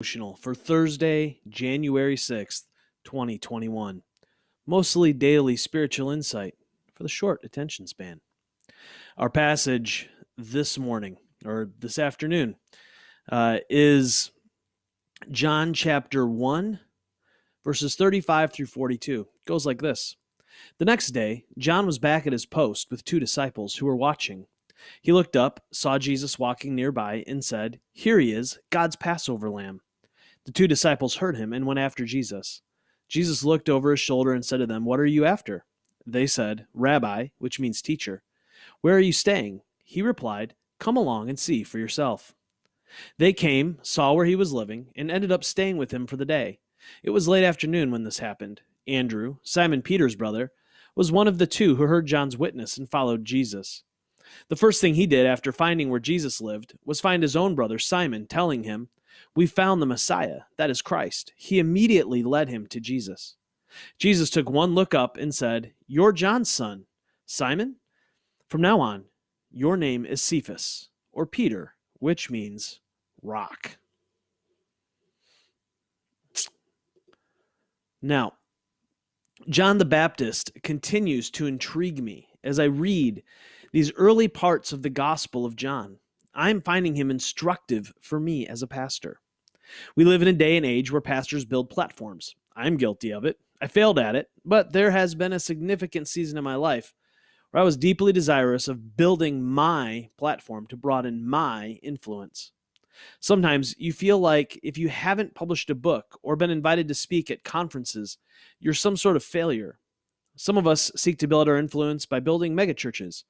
Devotional for Thursday, January 6th, 2021. Mostly daily spiritual insight for the short attention span. Our passage this morning, or this afternoon, is John chapter 1, verses 35 through 42. It goes like this. The next day, John was back at his post with two disciples who were watching. He looked up, saw Jesus walking nearby, and said, "Here he is, God's Passover lamb." The two disciples heard him and went after Jesus. Jesus looked over his shoulder and said to them, "What are you after?" They said, "Rabbi," which means teacher. "Where are you staying?" He replied, "Come along and see for yourself." They came, saw where he was living, and ended up staying with him for the day. It was late afternoon when this happened. Andrew, Simon Peter's brother, was one of the two who heard John's witness and followed Jesus. The first thing he did after finding where Jesus lived was find his own brother Simon, telling him, "We found the Messiah," that is Christ. He immediately led him to Jesus. Jesus took one look up and said, "You're John's son, Simon. From now on, your name is Cephas, or Peter, which means rock." Now, John the Baptist continues to intrigue me as I read these early parts of the Gospel of John. I'm finding him instructive for me as a pastor. We live in a day and age where pastors build platforms. I'm guilty of it. I failed at it, but there has been a significant season in my life where I was deeply desirous of building my platform to broaden my influence. Sometimes you feel like if you haven't published a book or been invited to speak at conferences, you're some sort of failure. Some of us seek to build our influence by building megachurches.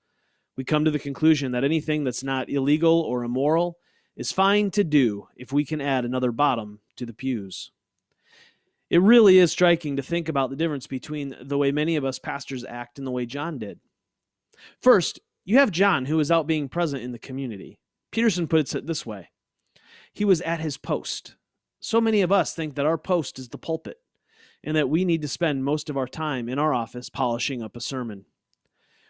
We come to the conclusion that anything that's not illegal or immoral is fine to do if we can add another bottom to the pews. It really is striking to think about the difference between the way many of us pastors act and the way John did. First, you have John, who is out being present in the community. Peterson puts it this way: he was at his post. So many of us think that our post is the pulpit, and that we need to spend most of our time in our office polishing up a sermon.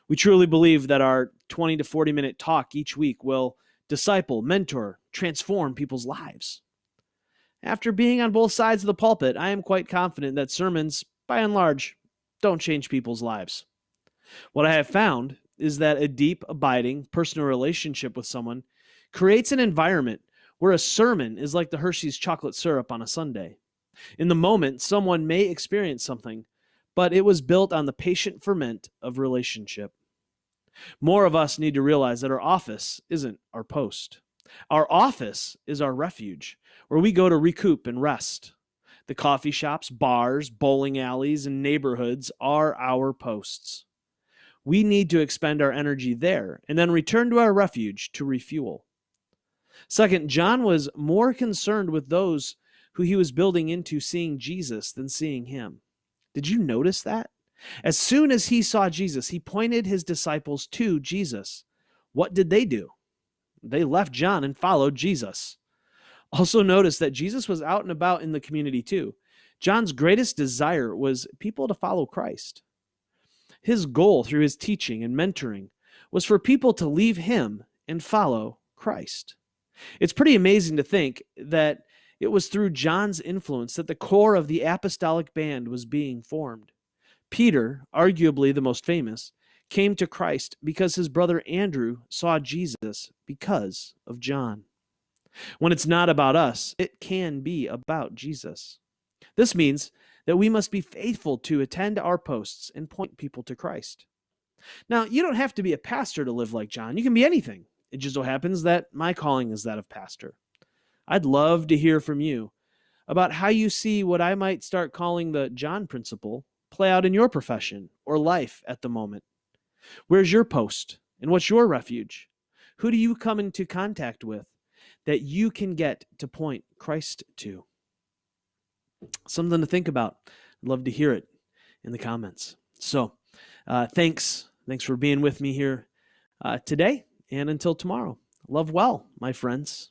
We truly believe that our 20 to 40-minute talk each week will disciple, mentor, transform people's lives. After being on both sides of the pulpit, I am quite confident that sermons, by and large, don't change people's lives. What I have found is that a deep, abiding, personal relationship with someone creates an environment where a sermon is like the Hershey's chocolate syrup on a sundae. In the moment, someone may experience something, but it was built on the patient ferment of relationship. More of us need to realize that our office isn't our post. Our office is our refuge, where we go to recoup and rest. The coffee shops, bars, bowling alleys, and neighborhoods are our posts. We need to expend our energy there and then return to our refuge to refuel. Second, John was more concerned with those who he was building into seeing Jesus than seeing him. Did you notice that? As soon as he saw Jesus, he pointed his disciples to Jesus. What did they do? They left John and followed Jesus. Also notice that Jesus was out and about in the community too. John's greatest desire was people to follow Christ. His goal through his teaching and mentoring was for people to leave him and follow Christ. It's pretty amazing to think that it was through John's influence that the core of the apostolic band was being formed. Peter, arguably the most famous, came to Christ because his brother Andrew saw Jesus because of John. When it's not about us, it can be about Jesus. This means that we must be faithful to attend our posts and point people to Christ. Now, you don't have to be a pastor to live like John. You can be anything. It just so happens that my calling is that of pastor. I'd love to hear from you about how you see what I might start calling the John principle play out in your profession or life at the moment. Where's your post and what's your refuge? Who do you come into contact with that you can get to point Christ to? Something to think about. I'd love to hear it in the comments. So thanks for being with me here today, and until tomorrow. Love well, my friends.